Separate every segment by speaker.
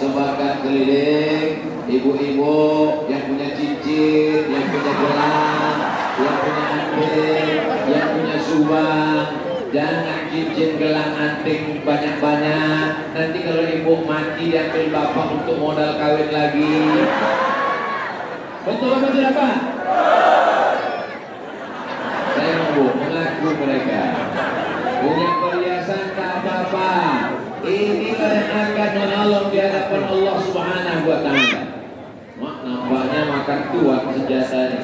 Speaker 1: Sebagai keliling, ibu-ibu yang punya cincin, yang punya gelang, yang punya anting, yang punya subang, jangan cincin gelang anting banyak-banyak. Nanti kalau ibu mati diambil bapak untuk modal kawin lagi. Betul apa tidak Pak? Saya mengaku mereka punya perhiasan tak apa-apa. Inilah yang akan menolong di hadapan Allah Subhanahu wa Ta'ala. Mak, nampaknya makan tua senjatanya.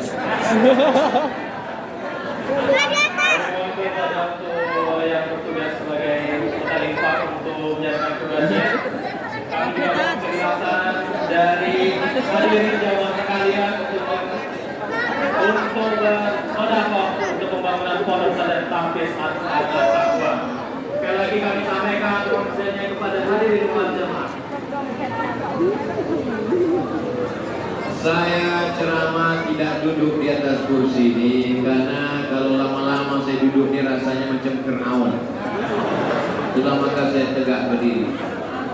Speaker 2: Yang bertugas sebagai Khalifah untuk menjalankan tugasnya. Kami juga penjelasan dari hadirin jamaah sekalian untuk sedekah untuk pembangunan pondok pesantren Tahfiz Al-Taqwa. Sekali lagi kami sampaikan konsennya kepada hadirin wal jamaah.
Speaker 1: Saya ceramah tidak duduk di atas kursi ini karena kalau lama-lama saya duduk ini rasanya macam kernawan. Sudah maka saya tegak berdiri.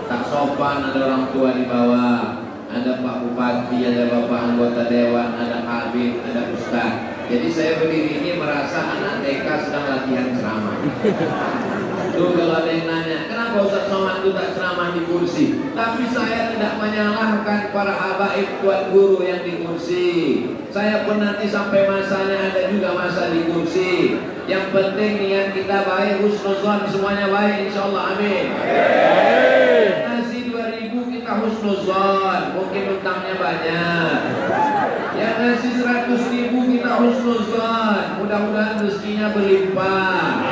Speaker 1: Tak sopan ada orang tua di bawah, ada Pak Bupati, ada Bapak anggota Dewan, ada Habib, ada Ustaz. Jadi saya berdiri ini merasa anak TK sedang latihan ceramah. Tuh kalau ada yang nanya, kenapa Ustaz Somad itu tak ceramah di kursi? Tapi saya tidak menyalahkan para habaib tuan guru yang di kursi. Saya pun nanti sampai masanya ada juga masa di kursi. Yang penting niat kita baik, husnuzon semuanya baik, insya Allah, amin. Nasi 2000 kita husnuzon, mungkin utangnya banyak. Yang nasi 100.000 kita husnuzon, mudah-mudahan rezekinya berlimpah.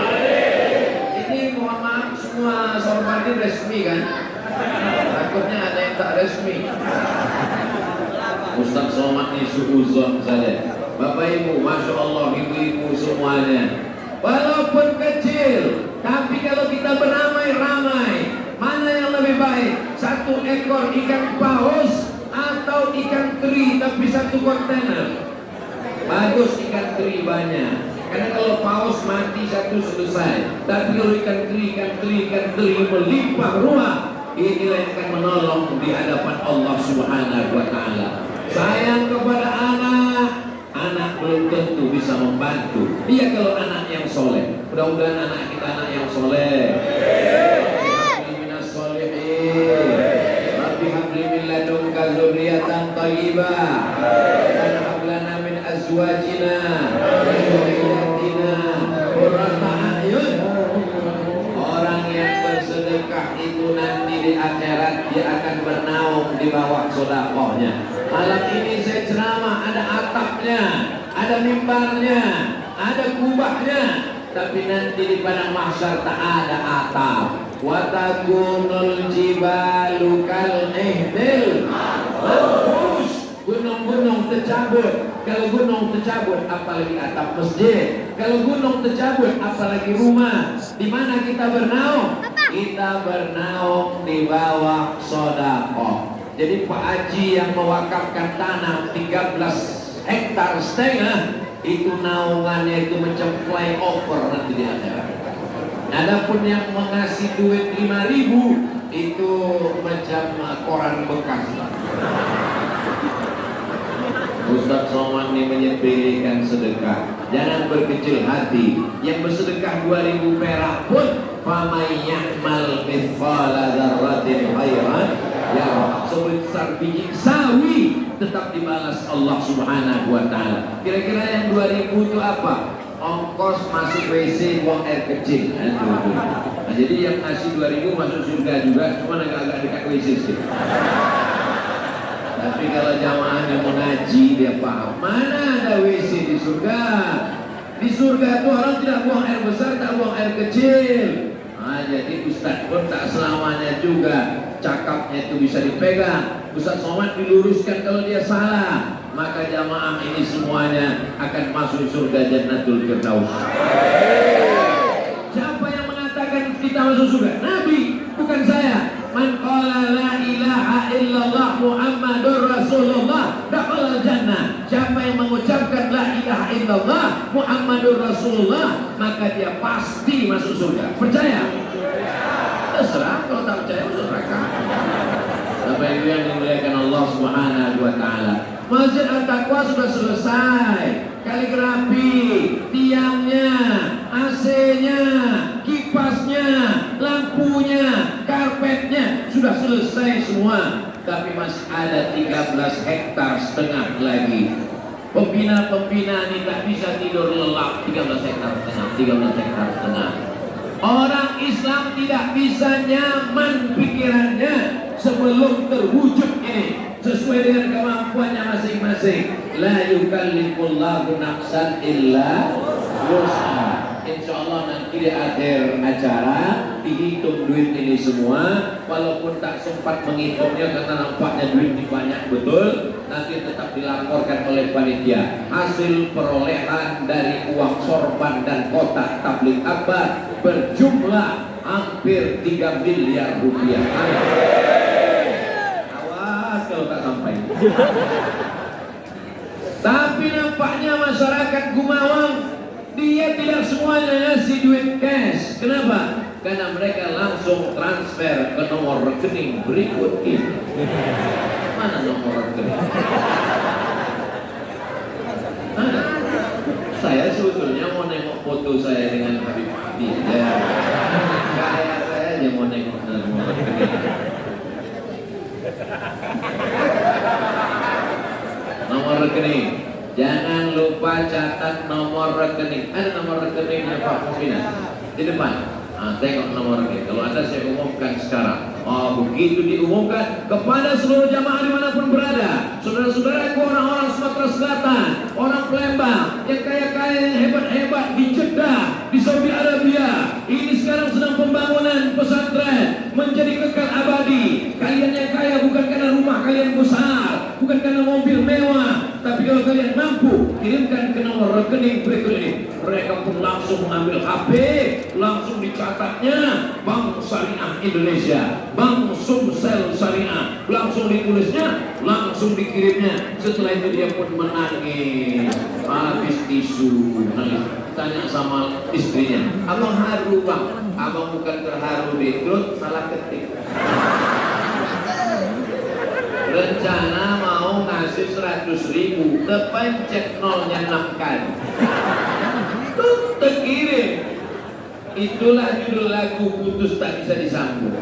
Speaker 1: Mohon maaf semua sorban resmi kan? Takutnya ada yang tak resmi. Ustaz Somad ini suuzon saja. Bapak Ibu, Masya Allah, ibu-ibu semuanya. Walaupun kecil, tapi kalau kita beramai-ramai, mana yang lebih baik? Satu ekor ikan paus atau ikan teri tapi satu kontainer? Bagus ikan teri banyak. Karena kalau paus mati satu selesai. Tapi kalau ikan teri melimpah ruah, inilah yang akan menolong di hadapan Allah Subhanahu wa Ta'ala. Sayang kepada anak belum tentu bisa membantu. Iya kalau anak yang soleh. Mudah-mudahan anak kita anak yang soleh. Rabbi habli min ladunka dzurriyyatan thayyibah. Wa hab lana min azwajina Orang yang bersedekah itu nanti di akhirat dia akan bernaung di bawah sedekahnya. Malam ini saya ceramah, ada atapnya, ada mimbarnya, ada kubahnya, tapi nanti di padang mahsyar tak ada atap. Wa takunul jibalu kal ihdil gunung-gunung tercabut. Kalau gunung tercabut, apalagi atap masjid. Kalau gunung tercabut, apalagi rumah. Di mana kita bernaung? Kita bernaung di bawah sedekah. Jadi Pak Haji yang mewakafkan tanah 13 hektar setengah, itu naungannya itu macam flyover nanti di akhirat. Adapun yang mengasih duit 5.000 itu macam koran bekas. Ustaz Somad ini menyepelekan sedekah. Jangan berkecil hati. Yang bersedekah 2000 perak pun famay ya'mal mithqala dzarratin khairan yarah. Sebesar biji sawi tetap dibalas Allah Subhanahu wa taala. Kira-kira yang 2000 itu apa? Ongkos masuk WC buang air kecil. Nah, jadi yang ngasih 2000 masuk surga juga, cuma agak-agak dekat WC sih. Tapi kalau jamaahnya mau ngaji, dia paham mana ada WC di surga. Di surga itu orang tidak buang air besar, tak buang air kecil. Nah, jadi Ustaz pun tak selamanya juga cakapnya itu bisa dipegang. Ustaz Somad diluruskan kalau dia salah. Maka jamaah ini semuanya akan masuk surga Jannatul Firdaus. Siapa yang mengatakan kita masuk surga? Nabi, bukan saya. Man qala la ilaha illallah Muhammadur Rasulullah dakhala jannah. Siapa yang mengucapkan la ilaha illallah Muhammadur Rasulullah, maka dia pasti masuk surga. Percaya? Terserah, kalau tak percaya masuk neraka. Bapak Ibu yang dimuliakan Allah Subhanahu wa taala. Masjid At-Taqwa sudah selesai. Kaligrafi, tiangnya, AC-nya, kipasnya, lampunya, karpetnya sudah selesai semua. Tapi masih ada 13 hektar setengah lagi. Pembina-pembina ini tak bisa tidur lelap. 13 hektar setengah. Orang Islam tidak bisa nyaman pikirannya sebelum terwujud ini sesuai dengan kemampuannya masing-masing. La yukallifullahu nafsan illa wus'aha. Insyaallah nanti di akhir acara dihitung duit ini semua. Walaupun tak sempat menghitungnya karena nampaknya duit ini banyak betul, nanti tetap dilaporkan oleh panitia. Hasil perolehan dari uang sorban dan kotak tabligh akbar berjumlah hampir 3 miliar rupiah. Awas kalau tak sampai. Tapi nampaknya masyarakat Gumawang dia tidak semuanya ngasih duit cash. Kenapa? Karena mereka langsung transfer ke nomor rekening berikut ini. Mana nomor rekening? Saya sebetulnya mau nengok foto saya dengan Habib Hadi. Ya, kayak saya aja mau nengok nomor rekening. Nomor rekening. Jangan lupa catat nomor rekening. Ada nomor rekeningnya Pak Mufina di depan. Nah, tengok nomor rekening. Kalau Anda saya umumkan sekarang. Oh, begitu diumumkan kepada seluruh jamaah dimanapun berada. Saudara-saudaraku orang-orang Sumatera Selatan, orang Palembang, yang kaya-kaya, yang hebat-hebat di Jeddah, di Saudi Arabia. Ini sekarang sedang pembangunan pesantren menjadi kekal abadi. Kalian yang kaya bukan karena rumah kalian besar, bukan karena mobil mewah, tapi kalau kalian mampu kirimkan ke nomor rekening berikut ini. Mereka pun langsung mengambil HP, langsung dicatatnya Bank Syariah Indonesia, Bank Sumsel Syariah, langsung ditulisnya, langsung dikirimnya. Setelah itu dia pun menangis, habis tisu, nangis. Tanya sama istrinya, abang haru bang? Abang bukan terharu deh, salah ketik. Rencana mau ngasih 100.000, kepencet nolnya 6 kali. Terkirim. Itulah judul lagu Putus Tak Bisa Disambung.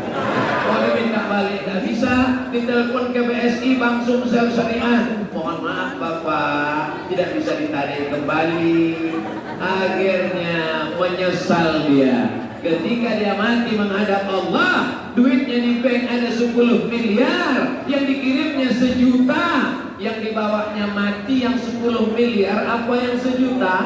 Speaker 1: Kalau minta balik tak bisa, ditelepon ke BSI Bank Sumsel Syariah. Mohon maaf Bapak, tidak bisa ditarik kembali. Akhirnya menyesal dia. Ketika dia mati menghadap Allah, duitnya di bank ada 10 miliar, yang dikirimnya 1 juta, yang dibawanya mati yang 10 miliar, apa yang 1 juta?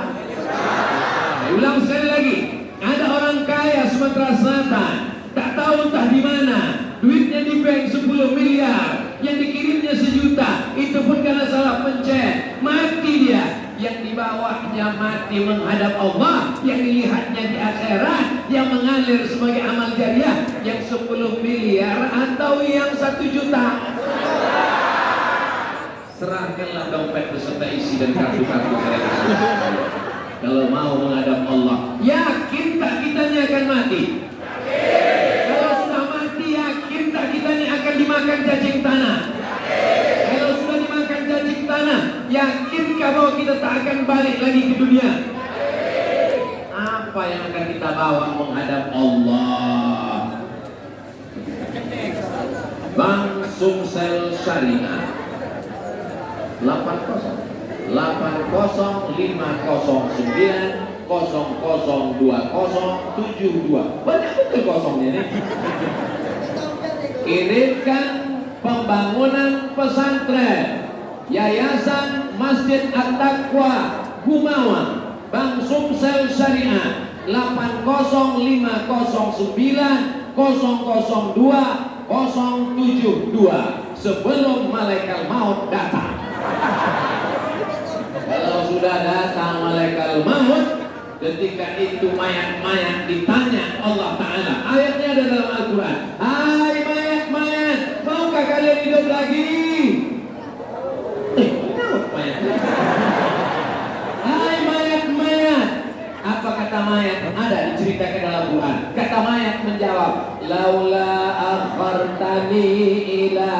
Speaker 1: Ulang sekali lagi, ada orang kaya Sumatera Selatan, tak tahu entah di mana, duitnya di bank 10 miliar, yang dikirimnya 1 juta, itu pun karena salah pencet, mati dia. Yang di bawahnya mati menghadap Allah, yang dilihatnya di akhirat, yang mengalir sebagai amal jariah, yang 10 miliar atau yang 1 juta. Serahkanlah dompet beserta isi dan kartu-kartu saya. Kalau mau menghadap Allah, yakin tak kitanya akan mati? Kalau sudah mati, yakin tak kitanya akan dimakan cacing tanah? Kalau sudah dimakan cacing tanah, yakinkah bahwa kita tak akan balik lagi ke dunia? apa yang akan kita bawa menghadap Allah. Bank Sumsel Syariah 80 0020 banyak betul kosongnya nih. Kirimkan pembangunan pesantren Yayasan Masjid At-Taqwa Gumawan Bank Sumsel Syariah 805002 sebelum malaikat maut datang. Kalau sudah datang malaikat maut, ketika itu mayat-mayat ditanya Allah Ta'ala. Ayatnya ada dalam Al-Quran. Hai mayat-mayat, maukah kalian hidup lagi? Kenapa mayat? Hai mayat-mayat. Apa kata mayat? Ada diceritakan dalam Quran. Kata mayat menjawab, laula akhartani ila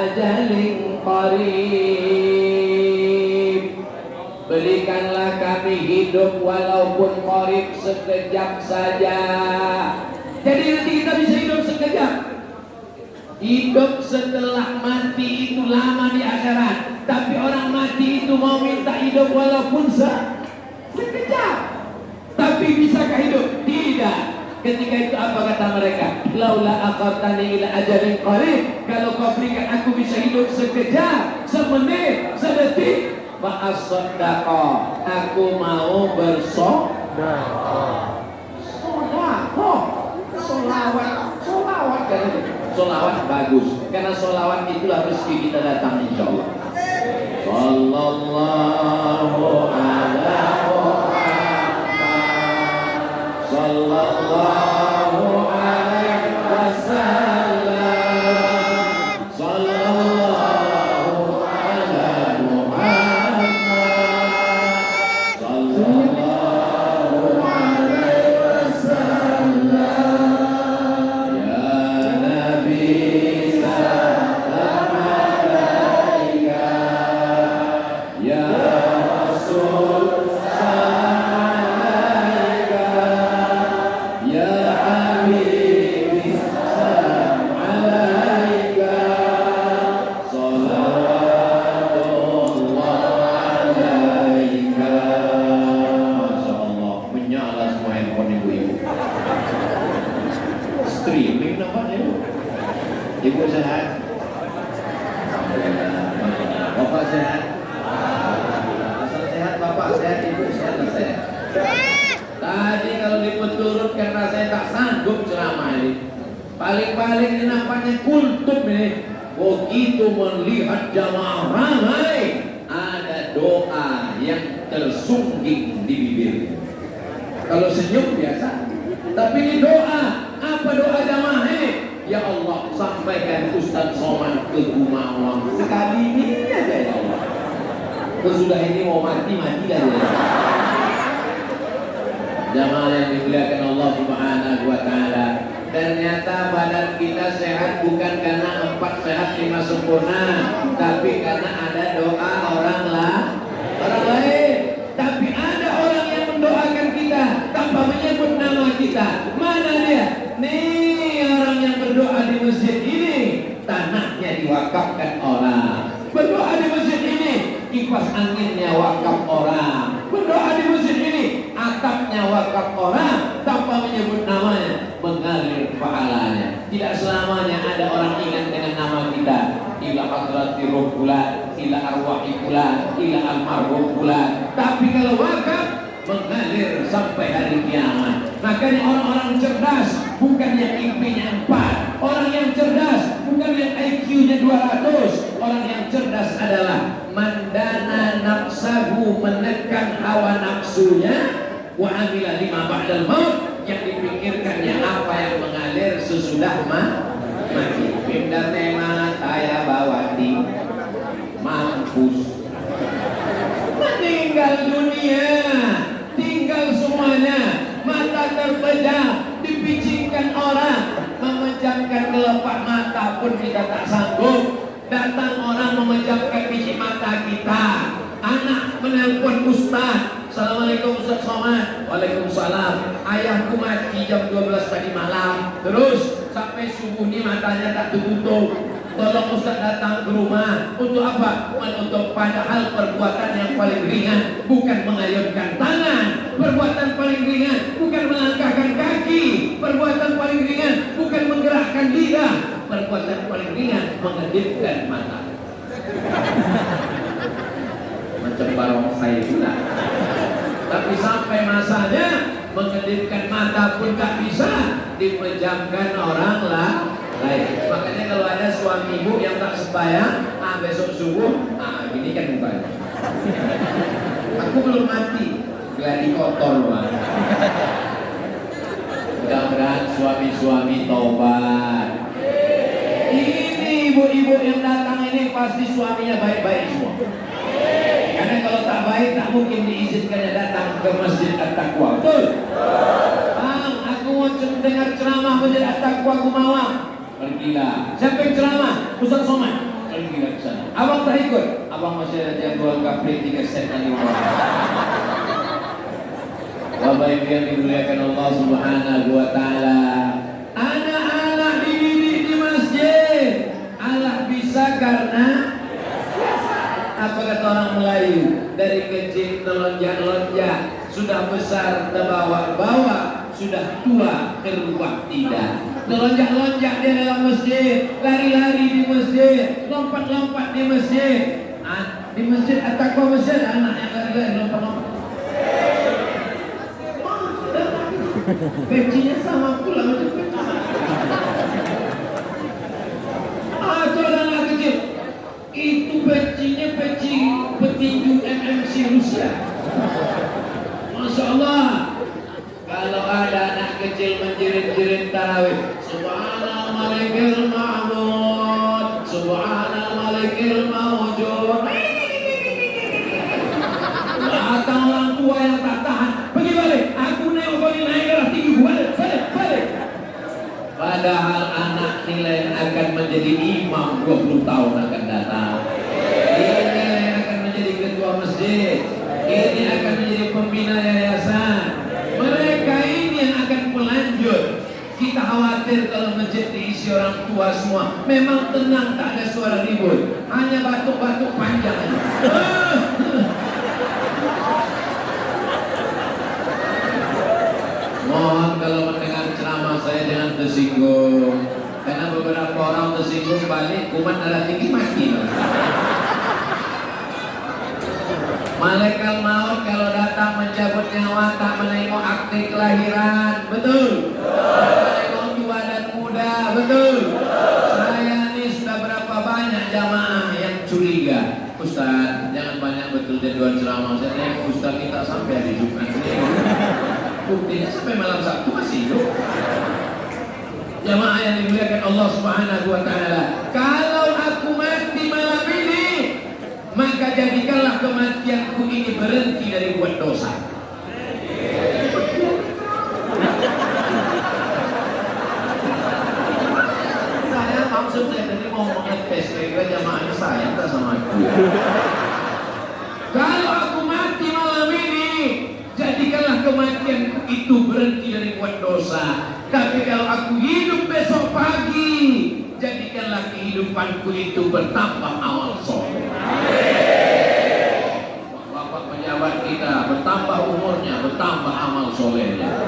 Speaker 1: ajalin qarib. Berikanlah kami hidup walaupun qarib, sekejap saja. Jadi nanti kita bisa hidup sekejap. Hidup setelah mati itu lama di akhirat. Tapi orang mati itu mau minta hidup walaupun sekejap. Tapi bisakah hidup? Tidak. Ketika itu apa kata mereka? Laula akhartani ila ajalin qarib. Kalau kau berikan aku bisa hidup sekejap, semenit, sedetik, fa as-saddaqa, aku mau bersedekah. Solawat kan itu. Solawat bagus. Karena solawat itulah rezeki kita datang insyaallah. Sallallahu ala sallallahu alaihi wasallam. Sallallahu ala Muhammad. Sallallahu alaihi wasallam. Ya Nabi salam alaika. Ya Rasul salam alaika. Ya Habibi salam alaika. Salatullah alaika. Masya Allah, menyala semua handphone ibu-ibu. Streaming nampaknya ibu. Ibu sehat? Bapak sehat? Asal sehat bapak sehat, ibu sehat. Tadi kalau dipeturutkan rasanya tak sanggup ceramah ini. Paling-paling ini nampaknya kultum ini. Begitu melihat jamaah ramai, ada doa yang tersungging di bibir. Kalau senyum biasa, tapi ini doa. Apa doa jamaah ini? Ya Allah, sampaikan Ustaz Somad ke Gumawan sekali ini aja ya Allah. Sesudah ini mau mati lah ya. Jamaah yang dimuliakan Allah Subhanahu wa Ta'ala. Ternyata badan kita sehat bukan karena 4 sehat 5 sempurna, tapi karena ada doa orang lain. Tapi ada orang yang mendoakan kita tanpa menyebut nama kita. Mana dia? Nih orang yang berdoa di masjid ini, tanahnya diwakafkan orang. Berdoa di masjid ini, kipas anginnya wakaf orang. Berdoa di masjid ini, atapnya wakaf orang, tanpa menyebut namanya, mengalir pahalanya. Tidak selamanya ada orang ingat dengan nama kita. Ila hadrati ruh fulan, ila arwahi fulan, ila almarhum fulan. Tapi kalau wakaf, mengalir sampai hari kiamat. Makanya orang-orang cerdas bukan yang IP-nya 4. Orang yang cerdas bukan yang IQ-nya 200. Orang yang cerdas adalah mandana nafsahu, menekan hawa nafsunya, wa amila lima ba'dal maut, yang dipikirkannya apa yang mengalir sesudah mati. Pindah tema saya bawati mampus, meninggal dunia, tinggal semuanya, mata terpejam, dipicingkan orang, memejamkan kelopak mata pun kita tak sanggup. Datang orang memejamkan biji mata kita. Anak menelpon ustaz, Assalamualaikum Ustaz Somad. Waalaikumsalam. Ayahku mati jam 12 tadi malam. Terus sampai subuh ini matanya tak tertutup. Tolong Ustaz datang ke rumah. Untuk apa? Untuk padahal perbuatan yang paling ringan bukan mengayunkan tangan. Perbuatan paling ringan bukan melangkahkan kaki. Perbuatan paling ringan bukan menggerakkan lidah. Perbuatan paling ringan mengedipkan mata. Macam barongsai pula. Tapi sampai masanya mengedipkan mata pun tak bisa, dipejamkan orang lain. Makanya kalau ada suami ibu yang tak sembahyang, besok subuh, gini kan mukanya. Aku belum mati, gladi kotor Bang. Mudah-mudahan suami-suami taubat. Ini ibu-ibu yang datang ini pasti suaminya baik-baik semua. Karena kalau tak baik tak mungkin diizinkannya datang ke Masjid At-Taqwa. Betul? Bang, aku mau dengar ceramah Masjid At-Taqwa Kumawa. Pergilah. Siapa yang ceramah? Ustaz Somad. Pergilah ke sana. Abang tak ikut? Abang masih ada jadwal kapri 3 set kali orang. Bapak Ibu yang dimuliakan Allah Subhanahu wa taala. Anak-anak dididik di masjid. Allah bisa karena apa kata orang Melayu, dari kecil telonjak-lonjak, sudah besar terbawa-bawa, sudah tua terubah tidak. Telonjak-lonjak di dalam masjid, lari-lari di masjid, lompat-lompat di masjid. Di masjid At-Taqwa masjid anak yang lari-lari lompat-lompat. Pecinya sama pula macam peci. Itu anak kecil. Itu pecinya peci petinju MMC Rusia. Masya Allah. Kalau ada anak kecil menjerit-jerit tarawih, Subhanal Malikil Ma'mud, Subhanal Malikil Mawjud. Datang orang tua yang tak tahan, pergi balik. Aku nengok kau ni naik darah tinggi, balik. Padahal anak nilai akan menjadi imam 20 tahun akan datang. Ini yang akan menjadi ketua masjid. Ini akan menjadi pembina yayasan. Mereka ini yang akan pelanjut. Kita khawatir kalau masjid diisi orang tua semua. Memang tenang, tak ada suara ribut. Hanya batuk-batuk panjang. Mohon kalau mendengar ceramah saya jangan tersinggung. Karena beberapa orang tersinggung balik kuman darah tinggi mati. Malaikat maut kalau datang mencabut nyawa tak menengok akte kelahiran. Betul? Menengok tua dan muda. Betul? Saya ini sudah berapa banyak jamaah yang curiga. Ustaz, jangan banyak betul jadwal ceramah. Saya tengok Ustaz kita sampai hari Jumat ini. Buktinya sampai malam Sabtu masih hidup. Jamaah yang dimuliakan Allah Subhanahu wa taala. Kalau aku mati malam ini, maka jadikanlah kematianku ini berhenti dari buat dosa. Saya maksud saya tadi mau mengetes kira-kira jamaahnya sayang tak sama aku. Kalau aku mati malam ini, jadikanlah kematianku itu berhenti dari buat dosa. Tapi kalau aku hidup besok pagi, jadikanlah kehidupanku itu bertambah amal soleh. Bapak pejabat kita bertambah umurnya, bertambah amal solehnya.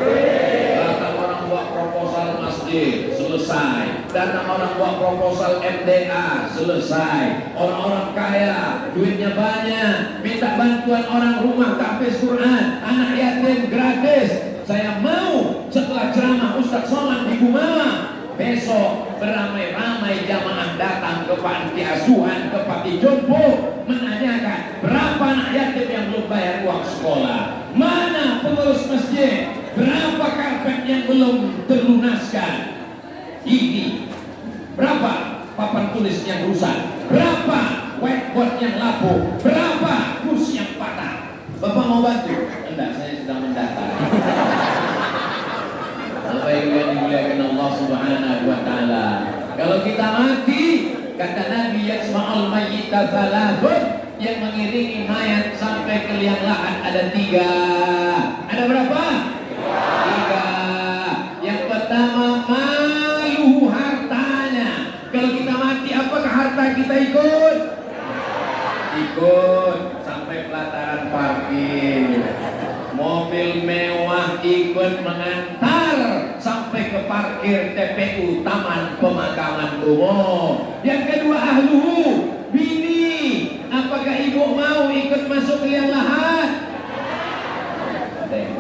Speaker 1: Datang orang buat proposal masjid, selesai. Datang orang buat proposal MDA, selesai. Orang-orang kaya, duitnya banyak, minta bantuan orang rumah tahfiz Quran, anak yatim gratis. Saya mau setelah ceramah Ustaz Somad di Gumawa, besok beramai-ramai jamaah datang ke panti asuhan, ke panti jompo, menanyakan berapa anak yatim yang belum bayar uang sekolah, mana pengurus masjid, berapa karpet yang belum terlunaskan, ini berapa papan tulis yang rusak, berapa whiteboard yang lapuk, berapa kursi yang patah. Bapak mau bantu? Enggak, saya sedang mendata. Bapak Ibu yang dimuliakan Allah Subhanahu wa taala. Kalau kita mati, kata Nabi yasma'ul mayyita thalathun, yang mengiringi mayat sampai ke liang lahat ada 3. Ada berapa? 3. Yang pertama, malu hartanya. Kalau kita mati, apakah harta kita ikut? Ikut sampai pelataran parkir. Mobil mewah ikut mengantar sampai ke parkir TPU Taman Pemakaman Umum. Yang kedua, ahlu bini, apakah ibu mau ikut masuk ke liang lahat? Yang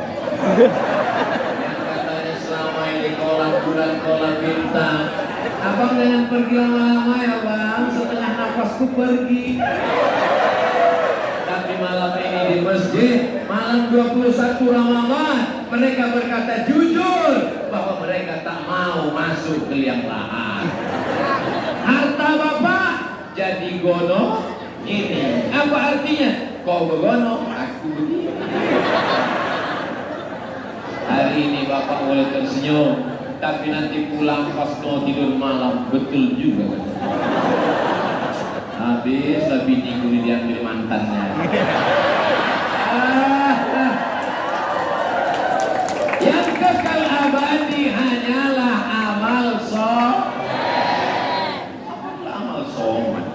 Speaker 1: katanya selama ini kolam bulan kolam bintang, abang jangan pergi lama-lama ya bang, setengah nafasku pergi. Tapi malam ini di masjid, malam 21 Ramadan, mereka berkata jujur bahwa mereka tak mau masuk ke liang lahat. Harta bapak jadi gono ini. Apa artinya? Kau begono, aku begini. Hari ini bapak boleh tersenyum, tapi nanti pulang pas mau tidur malam, betul juga. Habis lebih tinggi diambil mantannya. Yang kekal abadi hanyalah amal soleh. Amal soleh.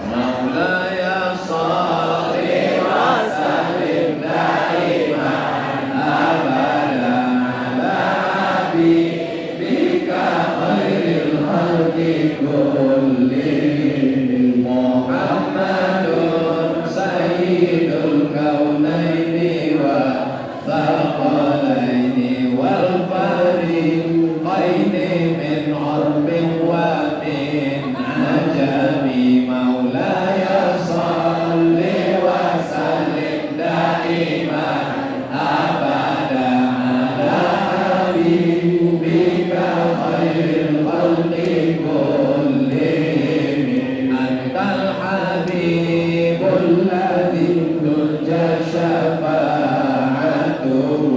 Speaker 1: Maulaya sholli wa sallim daiman abadan ala habibika khairil khalqi kullihim Muhammadun sayyidul kaunaini wa thaqalaini wal fariqaini min urbin wa min ajami maulaya sholli wa sallim daiman abadan ala habibika khairil khalqi kullihim antal habibul ladzi turja syafa'atuhu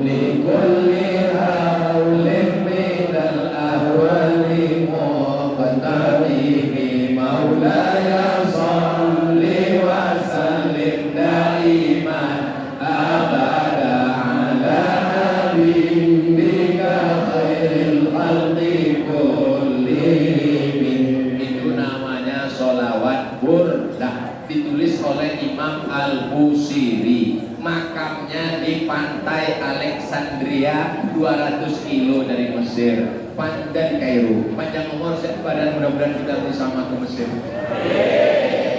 Speaker 1: li kulli haulin minal ahwali muqtaribi maulaya sholli wa sallim daiman abada ala habibika khairil khalqi kullihim. Itu namanya sholawat burdah, ditulis oleh Imam Al-Busiri. Makamnya di pantai Alexandria 200 kilo dari Mesir, dan Kairo. Panjang umur badan, mudah-mudahan kita bersama ke Mesir.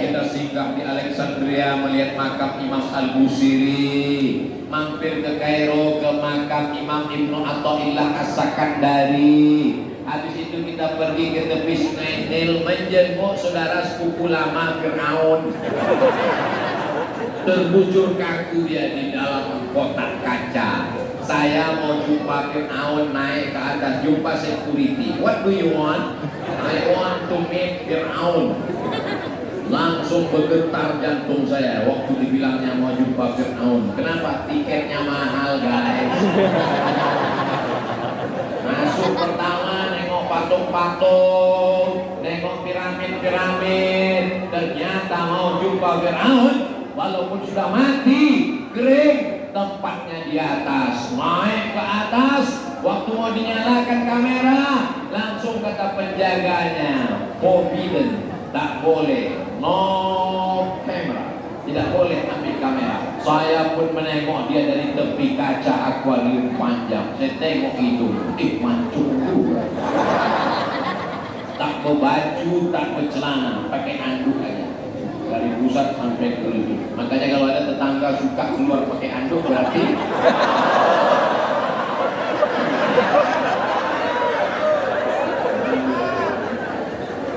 Speaker 1: Kita singgah di Alexandria melihat makam Imam Al-Busiri, mampir ke Kairo ke makam Imam Ibnu Athaillah As-Sakandari. Habis itu kita pergi ke tepi Sungai Nil menjenguk saudara sepupu lama Fir'aun. Terbujur kaku dia di dalam kotak kaca. Saya mau jumpa Fir'aun, naik ke atas, jumpa security. What do you want? I want to meet Fir'aun. Langsung bergetar jantung saya waktu dibilangnya mau jumpa Fir'aun. Kenapa? Tiketnya mahal guys. Masuk pertama nengok patung-patung, nengok piramid-piramid. Ternyata mau jumpa Fir'aun, walaupun sudah mati, kering, tempatnya di atas. Naik ke atas, waktu mau dinyalakan kamera, langsung kata penjaganya, forbidden, tak boleh, no camera, tidak boleh ambil kamera. Saya pun menengok dia dari tepi kaca akuarium panjang. Saya tengok itu, mancung juga. Tak berbaju, tak bercelana, pakai anduk aja. Dari pusat sampai ke ujung. Makanya kalau ada tetangga suka keluar pakai anduk, berarti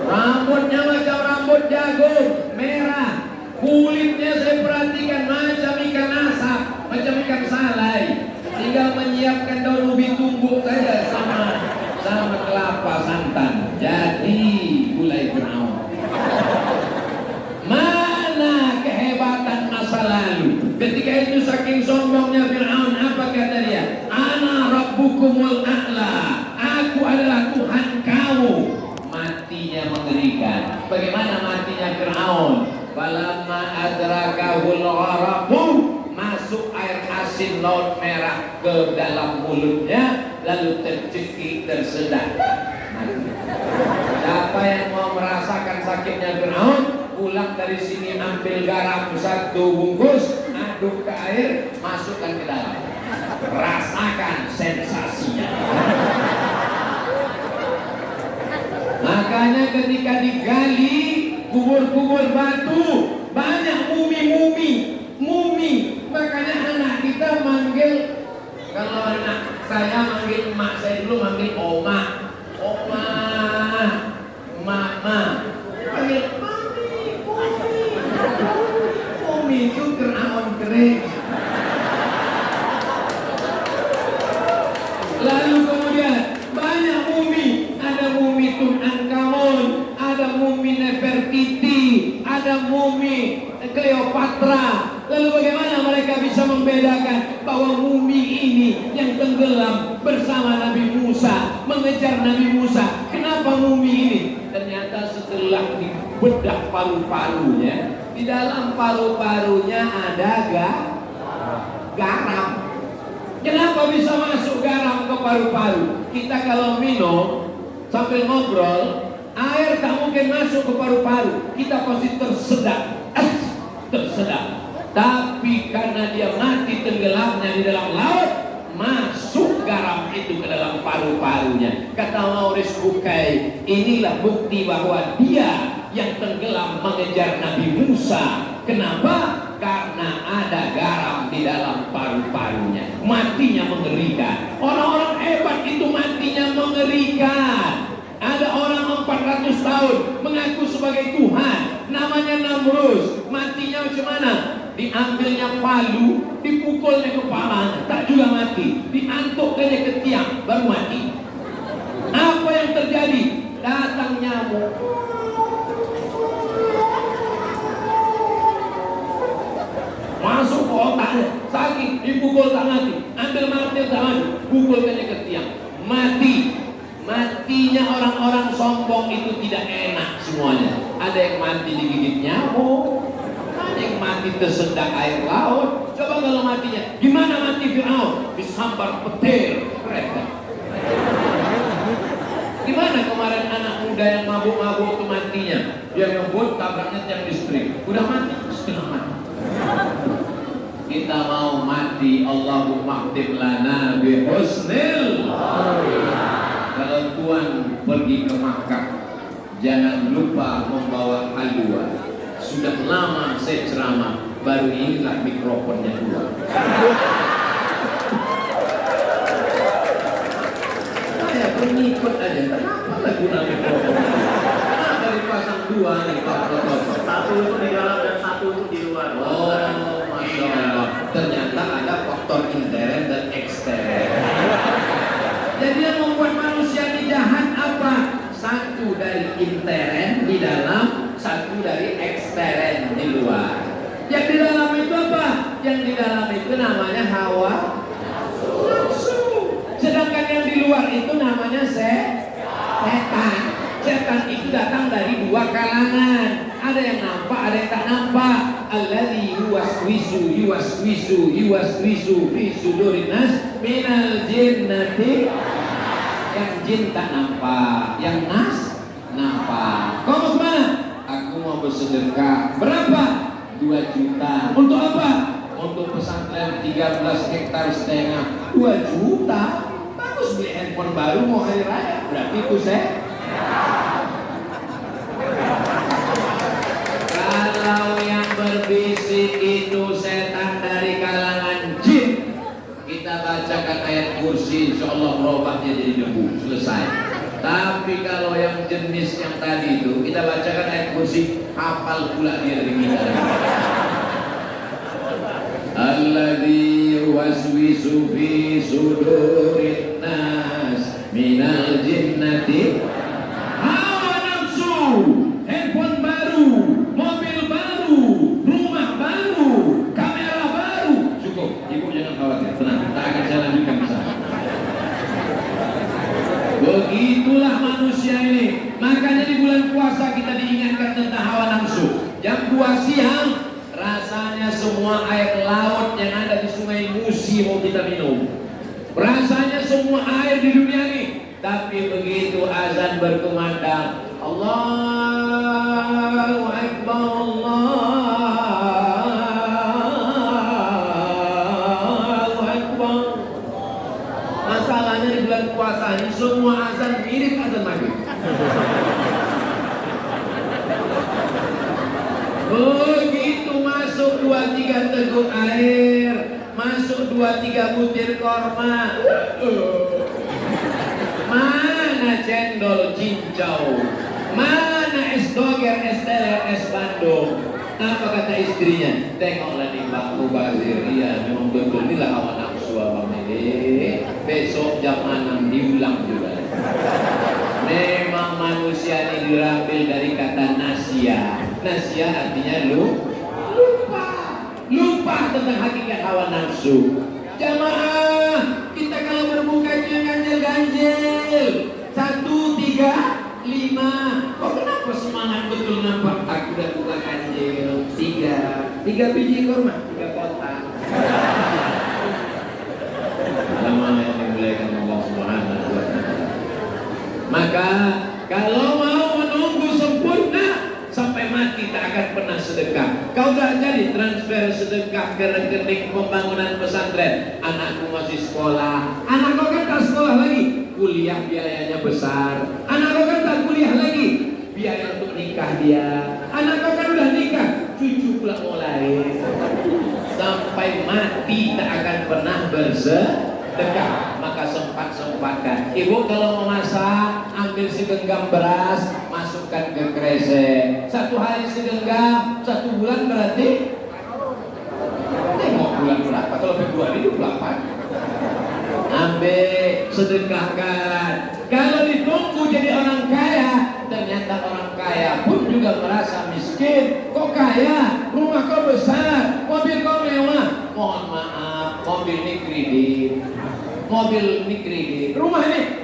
Speaker 1: rambutnya macam rambut jagung, merah. Kulitnya saya perhatikan macam ikan asap, macam ikan salai. Tinggal menyiapkan daun ubi tumbuk saja sama kelapa santan. Jadi gulai Fir'aun. Mana kehebatan masa lalu? Ketika itu saking sombongnya Fir'aun, apa kata dia? Ana rabbukumul a'la. Aku adalah Tuhan kamu. Matinya asin laut merah ke dalam mulutnya, lalu tercekik, tersedak. Siapa yang mau merasakan sakitnya Fir'aun, pulang dari sini ambil garam 1 bungkus, aduk ke air, masukkan ke dalam, rasakan sensasinya. Makanya ketika digali kubur-kubur batu, banyak mumi. Makanya anak kita manggil, kalau anak saya manggil emak saya dulu manggil oma, mama, panggil mumi itu Fir'aun kering. Lalu kemudian banyak mumi, ada mumi Tutankhamun, ada mumi Nefertiti, ada mumi Cleopatra. Lalu bagaimana mereka bisa membedakan bahwa mumi ini yang tenggelam bersama Nabi Musa, mengejar Nabi Musa? Kenapa mumi ini? Ternyata setelah dibedah paru-parunya, di dalam paru-parunya ada garam. Kenapa bisa masuk garam ke paru-paru? Kita kalau minum sambil ngobrol, air tak mungkin masuk ke paru-paru. Kita pasti tersedak. Tapi karena dia mati tenggelamnya di dalam laut, masuk garam itu ke dalam paru-parunya. Kata Maurice Bucaille, inilah bukti bahwa dia yang tenggelam mengejar Nabi Musa. Kenapa? Karena ada garam di dalam paru-parunya. Matinya mengerikan. Orang-orang hebat itu matinya mengerikan. Ada orang 400 tahun mengaku sebagai Tuhan, namanya Namrus. Matinya macam mana? Diambilnya palu, dipukulnya kepalanya, tak juga mati. Diantukkannya ke tiang, baru mati. Apa yang terjadi? Datang nyamuk. Masuk ke otaknya, sakit, dipukul tak mati. Ambil martil tak mati, pukulkannya ke tiang, mati. Matinya orang-orang sombong itu tidak enak semuanya. Ada yang mati digigit nyamuk, ada yang mati tersedak air laut. Coba kalau matinya, gimana mati Fir'aun? Disambar petir mereka. Gimana kemarin anak muda yang mabuk-mabuk itu matinya? Dia ngebut tabraknya tiang listrik, udah mati, setengah mati. Kita mau mati, Allahumma htib lana bi husnil. Kalau Tuhan pergi ke Makkah, jangan lupa membawa halwa. Sudah lama saya ceramah, baru inilah mikrofonnya keluar. Saya pengikut aja, kenapa lagi guna mikrofon? Kenapa dipasang 2 nih Pak Protokol?
Speaker 2: 1 itu di dalam dan 1 itu di luar.
Speaker 1: Oh, Masya Allah. Ternyata ada faktor intern dan ekstern. Jadi yang membuat manusia ini jahat apa? 1 dari intern di dalam, 1 dari ekstern di luar. Yang di dalam itu apa? Yang di dalam itu namanya hawa nafsu. Sedangkan yang di luar itu namanya setan. Setan itu datang dari 2 kalangan. Ada yang nampak, ada yang tak nampak. Alladzi yuwaswisu fi sudurin nas minal jinnati. Yang jin tak nampak, yang nas nampak. Kau mau kemana? Aku mau bersedekah. Berapa? 2 juta. Untuk apa? Untuk pesantren 13,5 hektar. 2 juta. Bagus, beli handphone baru mau hari raya. Berarti itu saya. Kalau yang berbisik itu setan dari kalangan jin, kita bacakan ayat kursi, insyaallah merubahnya jadi debu, selesai. Tapi kalau yang jenis yang tadi itu, kita bacakan ayat kursi, hafal pula dia dari kita. Alladzi yuwaswisu fi sudurin nas minal jinnati. Hawa nafsu, handphone baru, mobil baru, rumah baru, kamera baru. Cukup, ibu jangan khawatir, tenang, tak akan saya lanjutkan bisa. Begitulah manusia ini. Makanya di bulan puasa kita diingatkan tentang hawa nafsu. Jam 2 siang rasanya semua air laut yang ada di Sungai Musi suci mau kita minum. Rasanya semua air di dunia ini. Tapi begitu azan berkumandang, Allahu Akbar, Allahu Akbar. Masalahnya di bulan puasa ini semua azan mirip azan maghrib. Begitu masuk 2-3 teguk air, masuk 2-3 butir korma, mana cendol cincau, mana es doger, es teler, es bandung. Apa kata istrinya? Tengoklah nih Mbak Mubazir, iya memang betul inilah hawa nafsu abang ini. Besok jam 6 diulang juga. Memang manusia ini diambil dari kata nasia. Nasia artinya lupa tentang hakikat hawa nafsu. Jamaah, kita kalau berbukanya ganjil-ganjil 1, 3, 5. Kok kenapa semangat betul nampak? Aku udah buka ganjil 3 biji kurma, 3 kotak. Lama yang dimuliakan Allah Subhanahu wa Ta'ala. Maka kalau mau menunggu sempurna sampai mati tak akan pernah sedekah. Kau tak jadi transfer sedekah ke rekening pembangunan pesantren. Anakku masih sekolah. Anak kau kan tak sekolah lagi, kuliah biayanya besar. Anak kau kan tak kuliah lagi, biaya untuk nikah dia. Anak kau kan udah nikah, cucu pula mulai. Sampai mati tak akan pernah bersedekah. Maka sempat-sempatkan. Ibu kalau mau masak, ambil segenggam beras, masukkan ke kresek. 1 hari segenggam, 1 bulan berarti tengok bulan berapa. Kalau Februari 28. Ambil, sedekahkan. Kalau ditunggu jadi orang kaya, ternyata orang kaya pun juga merasa miskin. Kok kaya? Rumah kau besar, mobil kau mewah. Mohon maaf, mobil ini kredit. Mobil ini kredit. Rumah ini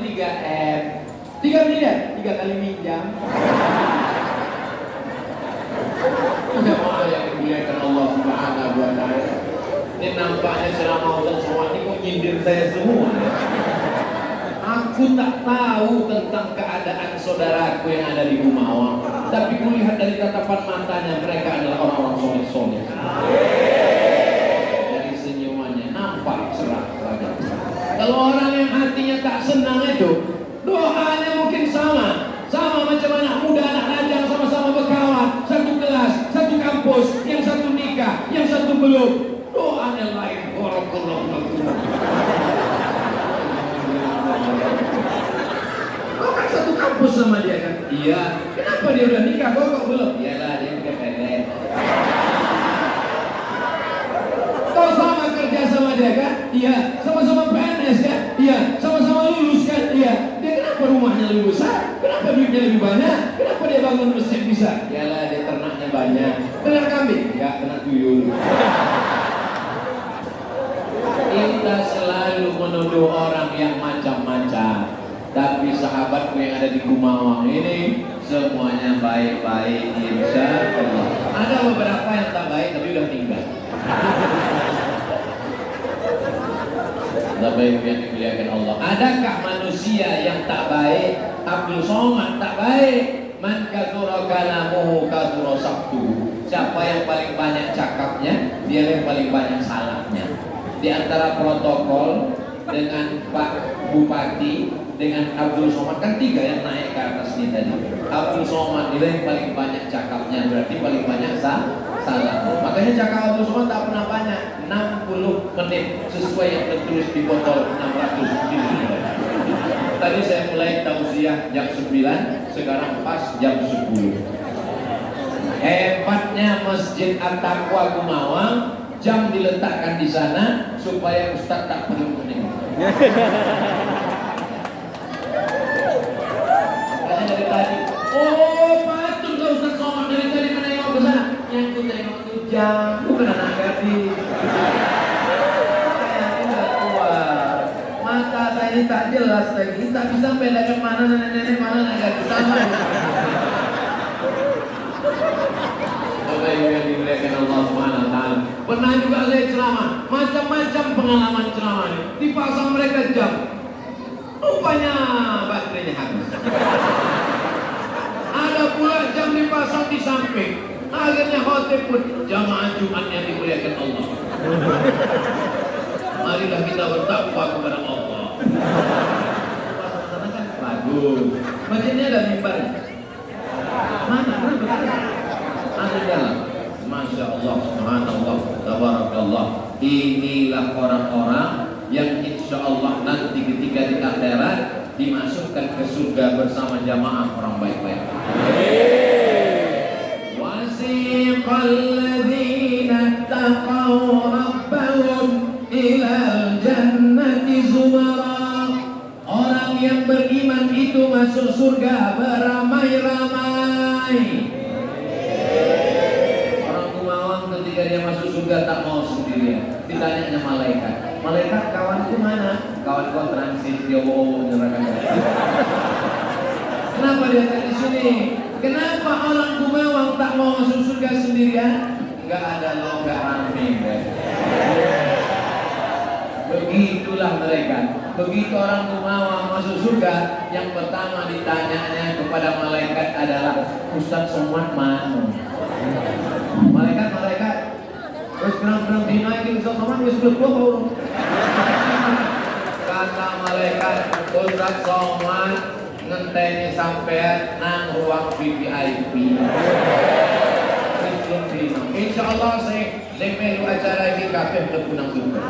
Speaker 1: 3M. 3 miliar, 3 kali minjam. Udah maaf yang dimuliakan Allah Subhanahu wa Ta'ala. Ini nampaknya selama Ustaz semua ini kok nyindir saya semua. Aku tak tahu tentang keadaan saudaraku yang ada di Gumawa, tapi kulihat dari tatapan matanya mereka adalah orang-orang soleh-soleh. Dari senyumannya nampak cerah saja. Kalau orang yang hatinya tak senang itu, doanya mungkin sama macam anak muda, anak lajang sama-sama berkawan, satu kelas, satu kampus, yang satu nikah, yang satu belum. Doanya lain, kau kan satu kampus sama dia kan? Iya. Kenapa dia udah nikah, kok belum? Iyalah dia udah pendek. Kau sama kerja sama dia kan? Iya. Sama-sama PNS kan? Iya. Sama-sama lulus kan? Iya. Dia kenapa rumahnya lebih besar? Kenapa duitnya lebih banyak? Kenapa dia bangun masjid bisa? Iyalah dia ternaknya banyak. Benar kambing? Enggak, ternak tuyul. Kita selalu menuduh orang yang macam-macam. Tapi sahabatku yang ada di Gumawang ini semuanya baik-baik, insya Allah. Ada beberapa yang tak baik tapi udah tinggal. Baik yang dimuliakan Allah. Adakah manusia yang tak baik? Abdul Somad tak baik. Man katsura kalamuhu katsura sabtuhu. Siapa yang paling banyak cakapnya, dia yang paling banyak salahnya. Di antara protokol dengan Pak Bupati dengan Abdul Somad kan 3 yang naik ke atas ini tadi. Abdul Somad dia yang paling banyak cakapnya, berarti paling banyak salah. Makanya cakap Abdul Somad tak pernah banyak, 60 menit sesuai yang tertulis di botol 600 ml. Tadi saya mulai tausiah jam 9, sekarang pas jam 10. Hebatnya Masjid At-Taqwa Gumawang, jam diletakkan di sana supaya Ustaz tak perlu menengok. Makanya dari tadi, oh patut lah Ustaz Somad dari tadi menengok ke sana. Yang ku tengok itu jam, bukan anak gadis. Saya ini udah tua, mata saya ini tak jelas lagi, tak bisa bedakan mana nenek-nenek mana anak gadis sama. Bapak Ibu yang dimuliakan Allah Subhanahu wa Ta'ala. Pernah juga saya ceramah, macam-macam pengalaman ceramah ini. Dipasang mereka jam, rupanya baterainya habis. Ada pula jam dipasang di samping. Akhirnya khotib pun, jamaah Jumat yang dimuliakan Allah. Marilah kita bertakwa kepada Allah. Pasang sana kan bagus. Masjidnya ada mimbar. Mana? Ada dalam. Masya Allah, subhanallah, tabarakallah. Inilah orang-orang yang insya Allah nanti ketika di akhirat dimasukkan ke surga bersama jamaah orang baik-baik. Wasiqal ladzina taqaw rabbahum ilal jannati zumara. Orang yang beriman itu masuk surga beramai-ramai. Orang Kumawang ketika dia masuk surga tak mau sendirian. Ditanya malaikat, malaikat kawanku mana? Kawan gua transit dia mau menyerahkan. Kenapa dia tak di sini? Kenapa orang Kumawang tak mau masuk surga sendirian? Enggak ada longgar rame. Begitulah mereka. Begitu orang Kumawang masuk surga, yang pertama ditanyanya kepada malaikat adalah, Ustaz Somad mana? Malaikat, terus kenang-kenang dinaikin Ustaz Somad, wis berdoa. Kata malaikat, Ustaz Somad ngenteni sampean nang ruang VIP. Insya Allah saya melu acara ini kabeh mlebu nang surga.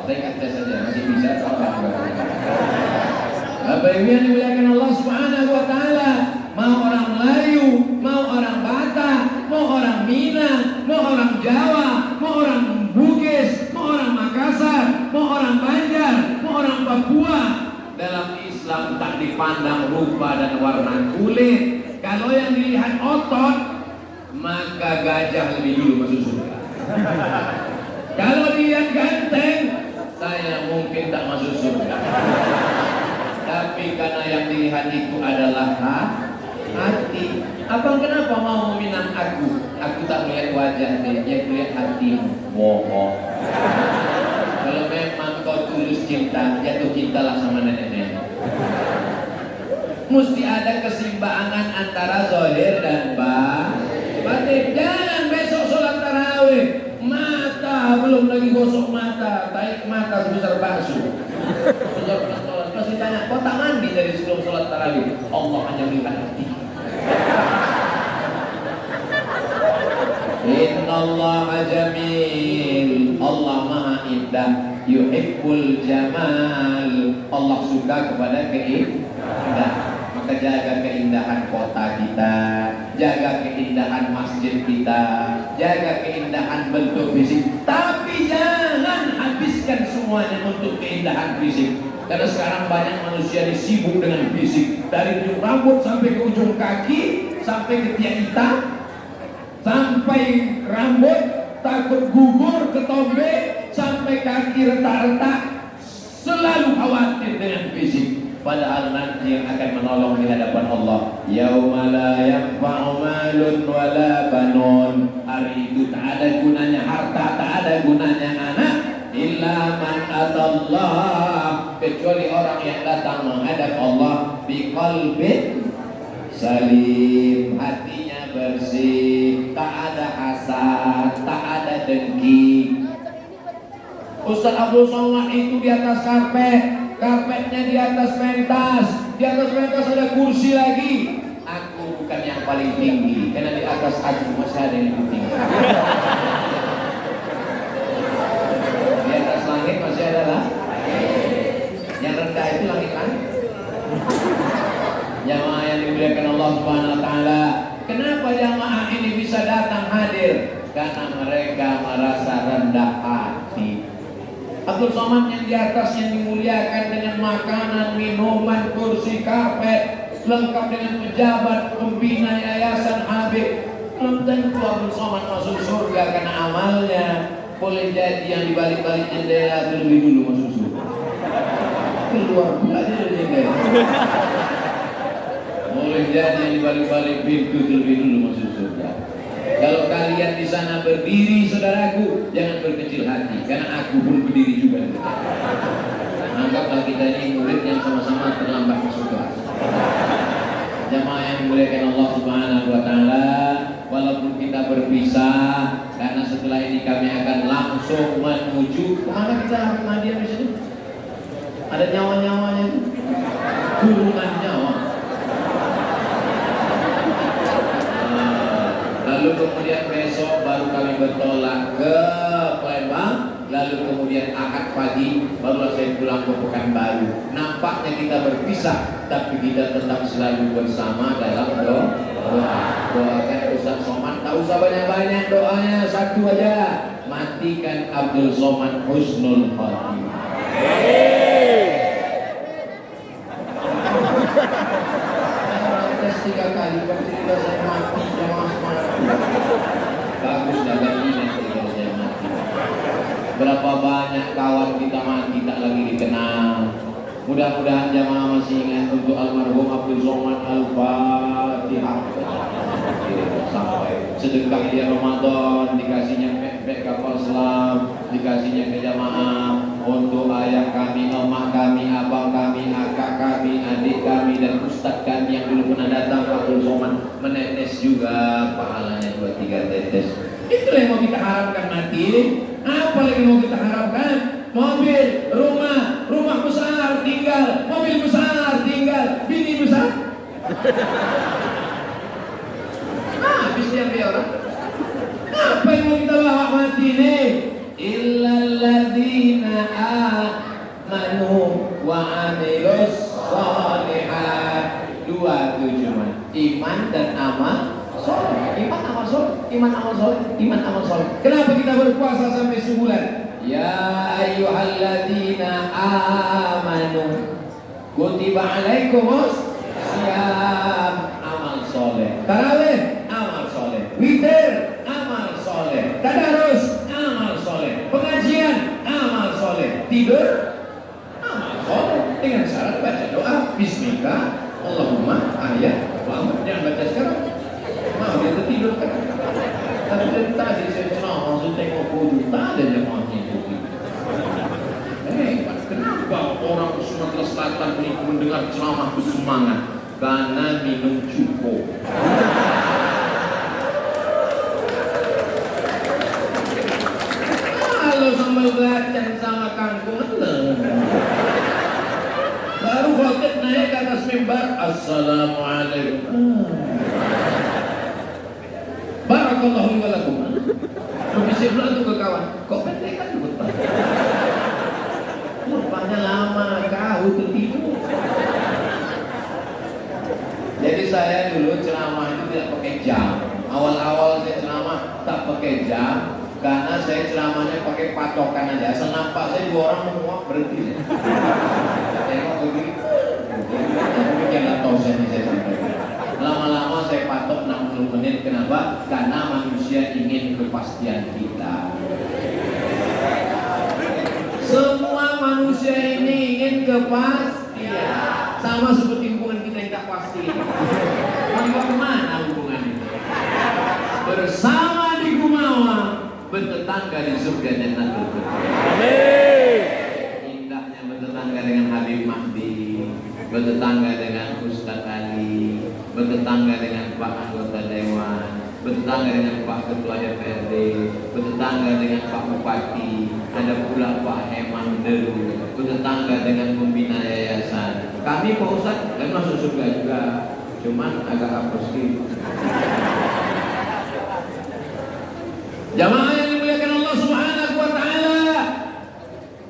Speaker 1: Saya kata saja masih bisa orang. Bapak Ibu yang dimuliakan Allah Subhanahu wa taala, mau orang Melayu, mau orang Batak, mau orang Minang, mau orang Jawa, mau orang Bugis, mau orang Makassar, mau orang Banjar, mau orang Papua, dalam Islam tak dipandang rupa dan warna kulit. Kalau yang dilihat otot, maka gajah lebih dulu masuk surga. Kalau dilihat ganteng, saya mungkin tak masuk surga. Tapi karena yang dilihat itu adalah hati. Abang kenapa mau meminang aku? Aku tak melihat wajah dia, dia melihat hatimu. Bohong. Kalau memang kau tulus cinta, jatuh cintalah sama nenek-nenek. Mesti ada keseimbangan antara zahir dan batin. Jangan besok sholat tarawih, mata belum lagi gosok mata, tarik mata sebesar bakso. Pas ditanya, kau tak mandi dari sebelum sholat tarawih? Allah hanya melihat hati. Innallaha jamil. Allah maha indah. Yuhibbul jamal. Allah suka kepada keindahan. Maka jaga keindahan kota kita, jaga keindahan masjid kita, jaga keindahan bentuk fisik. Tapi jangan habiskan semuanya untuk keindahan fisik. Karena sekarang banyak manusia sibuk dengan fisik. Dari ujung rambut sampai ke ujung kaki, sampai ke tiang hitam, sampai rambut takut gugur, ketombe, sampai kaki retak-retak, selalu khawatir dengan fisik. Padahal nanti yang akan menolong di hadapan Allah, yauma la yanfa'u malun wala banun. Hari itu tak ada gunanya harta, tak ada gunanya anak, illa man atallah, kecuali orang yang datang menghadap Allah biqalbin salim, hatinya bersih, tak ada hasad, tak ada dengki. Ustaz Abdul Somad itu di atas karpetnya di atas pentas ada kursi lagi. Aku bukan yang paling tinggi, karena di atas aku masih ada yang lebih tinggi. Di atas langit masih ada lah. Yang rendah itu langit kan? Jamaah yang dimuliakan Allah Subhanahu wa taala. Kenapa jamaah ini bisa datang hadir? Karena mereka merasa rendah hati. Abdul Somad yang di atas yang dimuliakan dengan makanan, minuman, kursi, karpet, lengkap dengan pejabat, pembina yayasan Habib. Belum tentu Abdul Somad masuk surga karena amalnya. Boleh jadi yang di balik-balik jendela itu lebih dulu masuk surga. Keluar pula dari jendela. boleh jadi yang di balik-balik pintu terlebih dulu masuk surga. Kalau kalian di sana berdiri, saudaraku, jangan berkecil hati, karena aku pun berdiri juga. Anggaplah kita ini murid yang sama-sama terlambat masuk kelas. Jamaah yang dimuliakan Allah Subhanahu wa taala, walaupun kita berpisah, karena setelah ini kami akan langsung menuju kemana kita Nadia di sini? Ada nyawa-nyawanya itu, kurungan nyawa. Lalu kemudian besok baru kami bertolak ke Palembang. Lalu kemudian Ahad pagi barulah saya pulang ke Pekanbaru. Nampaknya kita berpisah, tapi kita tetap selalu bersama dalam doa. Doakan Ustaz Somad, tak usah banyak-banyak doanya, satu aja. Matikan Abdul Somad husnul khotimah. Tes 3 kali, berarti kita saya mati, jamaah semangat. Bagus dah ganti nanti kalau saya mati. Berapa banyak kawan kita mati tak lagi dikenal. Mudah-mudahan jamaah masih ingat untuk almarhum Abdul Somad Al-Fatihah. Sampai sedekah dia Ramadan, dikasihnya mek kapal selam, dikasihnya ke jamaah untuk ayah kami, emak kami, abang kami, akak kami, adik kami, dan ustadz kami yang dulu pernah datang Abdul Somad menetes juga pahalanya 2-3 tetes. Itulah yang mau kita harapkan mati. Apa lagi mau kita harapkan? Mobil, rumah besar tinggal, mobil besar tinggal, bini besar. Habis yang dia orang. Apa yang mau kita bawa mati ini? Illal ladzina amanu wa amilus shalihat. 2 tujuan, iman dan amal soleh. Iman amal soleh. Kenapa kita berpuasa sampai sebulan? Ya ayyuhalladzina amanu kutiba alaikumus syiyam, amal soleh. Tarawih, amal soleh. Witir, amal soleh. Tadarus, amal soleh. Pengajian, amal soleh. Tidur, amal soleh. Dengan syarat baca doa bismillah Allahumma ayat Muhammad. Jangan baca sekarang. Mau dia tertidur kan? Tapi tadi saya ceramah, saya tengok wudhu, tak ada jemaahnya itu. Kenapa orang Sumatera Selatan ini mendengar ceramah itu semangat? Karena minum cukup. Kalau sambal belacan sama kangkung, baru khotib naik ke atas mimbar, assalamualaikum. Barakallahu wa lakum. Permisi pula tuh ke kawan. Kok pendek kan lupa? Lupanya lama, kau tertidur. Jadi saya dulu ceramah itu tidak pakai jam. Awal-awal saya ceramah tak pakai jam, karena saya ceramahnya pakai patokan aja. Asal nampak saya 2 orang menguap berhenti. Tengok begini. Mungkin nggak tahu saya sampaikan. Lama-lama saya patok 60 menit. Kenapa? Karena manusia ingin kepastian kita. Semua manusia ini ingin kepastian. Sama seperti hubungan kita yang tak pasti. Mau dibawa kemana hubungannya? Bersama di Gumawa, bertetangga di surga Jannatul Firdaus. Indahnya bertetangga dengan Habib Mahdi, bertetangga dengan Ustaz Ali, bertetangga dengan Pak Anggota Dewan, bertetangga dengan Pak Ketua DPRD, bertetangga dengan Pak Bupati, ada pula Pak Heman Deru, bertetangga dengan pembina yayasan. Kami Pak Ustaz kan masuk surga juga, cuman agak hapus sedikit. Jamaah yang dimuliakan Allah Subhanahu wa taala,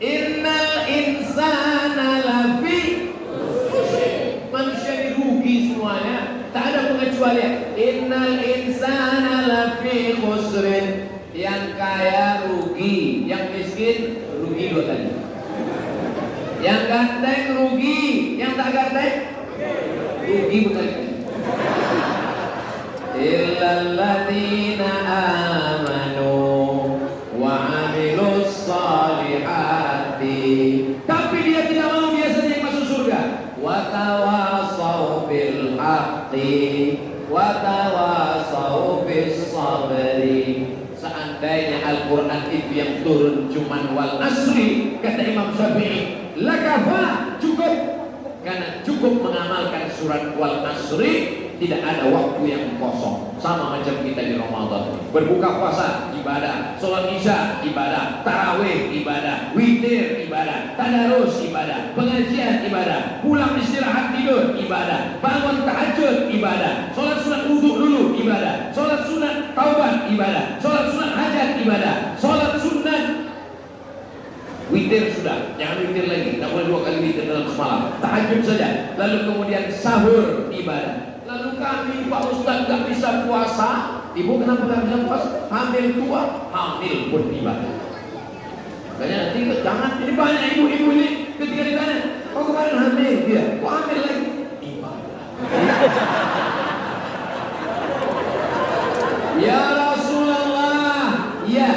Speaker 1: innal insana lafi khusr. Manusia ini rugi semuanya, tak ada pengecualian. Innal insana lafi khusrin. Yang kaya rugi, yang miskin rugi 2 kali. Yang ganteng rugi, yang tak ganteng rugi berkali-kali. Illal ladzina amanu wa amilus salihati. Tapi dia tidak mau, dia saja yang masuk surga. Wa tawasau bil haqqi seandainya Al-Quran itu yang turun cuman wal asri, kata Imam Syafi'i, lakafa, cukup. Karena cukup mengamalkan surat wal asri, tidak ada waktu yang kosong. Sama macam kita di Ramadan, berbuka puasa ibadah, sholat isya ibadah, tarawih ibadah, witir ibadah, tadarus ibadah, pengajian ibadah, pulang istirahat tidur ibadah, bangun tahajud ibadah, sholat sunat wudhu dulu ibadah, sholat sunat taubat ibadah, sholat sunat hajat ibadah, sholat sunat witir sudah, jangan witir lagi, tak boleh 2 kali witir dalam semalam, tahajud saja, lalu kemudian sahur ibadah. Lalu kami, Pak Ustaz, gak bisa puasa. Ibu kenapa gak bisa puasa? Hamil tua, hamil pun ibadah. Makanya nanti jangan, ini banyak ibu-ibu ini ketika ditanya, oh kemarin hamil dia, kok hamil lagi? Ibadah. Ya Rasulullah, ya,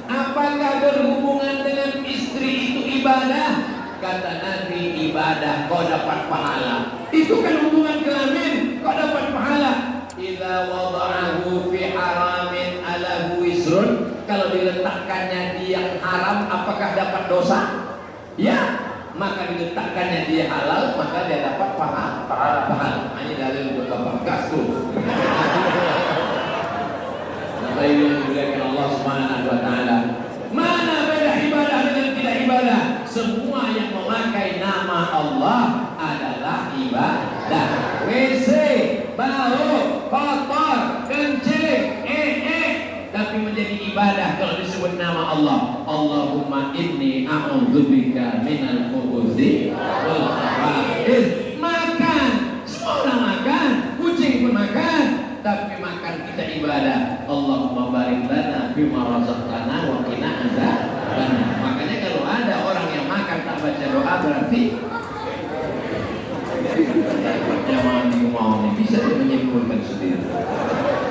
Speaker 1: apakah berhubungan dengan istri itu ibadah? Kata Nabi, ibadah kau dapat pahala. Itu kan hubungan kelamin, kau dapat pahala. Idza wada'ahu fi haramin alahu wisrun, kalau diletakkannya di yang haram apakah dapat dosa? Ya, maka diletakkannya di halal maka dia dapat pahala. Ini dalil untuk Bapak Kaskus. Maka ini yang dimuliakan Allah Subhanahu wa taala. Mana beda ibadah dengan tidak ibadah? Semua yang memakai nama Allah adalah ibadah. WC, bau, kotor, kencing, tapi menjadi ibadah kalau disebut nama Allah. Allahumma inni a'udzubika minal khubuthi wal khaba'ith. Makan, semua orang makan, kucing pun makan, tapi makan kita ibadah. Allahumma barik lana bima razaqtana wa qina adzabannar. Makanya kalau ada orang yang makan tak baca doa berarti jamaah di rumah ini bisa menyimpulkan sendiri.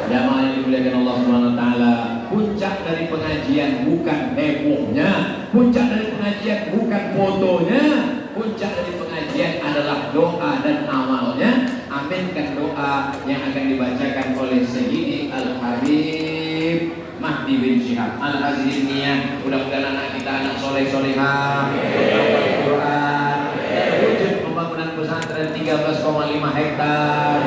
Speaker 1: Jamaah yang dimuliakan Allah Subhanahu wa taala, puncak dari pengajian bukan hebohnya, puncak dari pengajian bukan fotonya, puncak dari pengajian adalah doa dan amalnya. Aminkan doa yang akan dibacakan oleh Sayyidi Al-Habib Mahdi bin Syihab Al-Azhiriyah. Mudah-mudahan anak kita anak soleh-solehah, Al-Quran, wujud pembangunan pesantren 13,5 hektar.